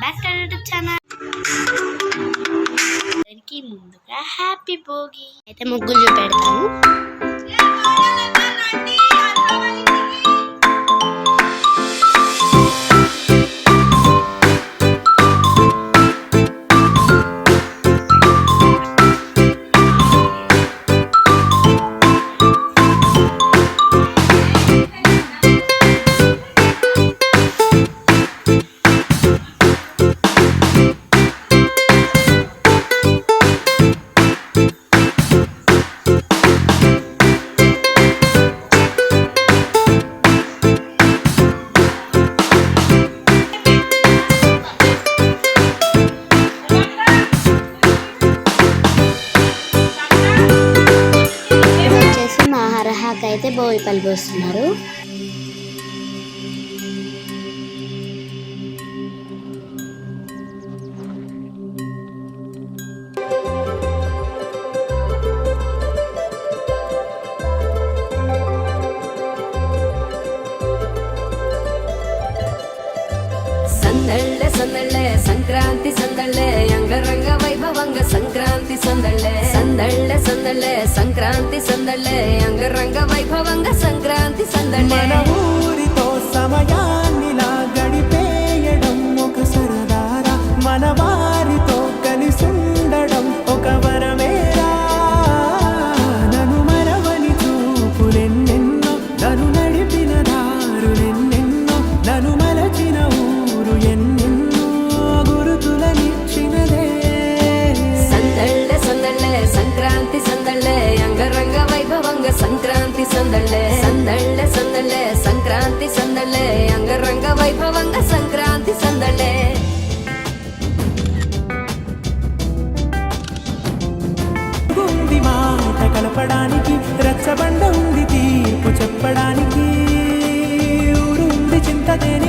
Back to YouTube channel. అందరికీ ముందుగా happy Bhogi. అయితే ముగ్గులు చూపెడతాను. అయితే బోయిపల్లి పోస్తున్నారు. సందళ్ళే సందళ్ళే సంక్రాంతి సందళ్ళే అంగరంగ వైభవంగ సంక్రాంతి సందళ్ళే సందళ్ళే సందళ్ళే సంక్రాంతి సందళ్ళే అంగరంగ వైభవంగ సంక్రాంతి సందళ్ళే. మన ఊరితో సమయాన్నిలా గడిపేయడం ఒక సరదారా, మన వారితో కలిసుండడం ఒక వరమేరా. నన్ను మరవని చూపులెన్నెన్నో, నన్ను నడిపిన దారులెన్నెన్నో, నన్ను మలచిన ఊరు ఎన్నెన్నో గురుతులనిచ్చినదే. సందళ్ళే సందళ్ళే సంక్రాంతి సందళ్ళే అంగరంగ వైభవంగ సంక్రాంతి సందళ్ళే సందళ్ళే సందళ్ళే సంక్రాంతి సందళ్ళే అంగరంగ వైభవంగ సంక్రాంతి సందళ్ళే. ఉంది మాట కలపడానికి, రచ్చబండ ఉంది తీర్పు చెప్పడానికి, ఊరుంది చింతదేని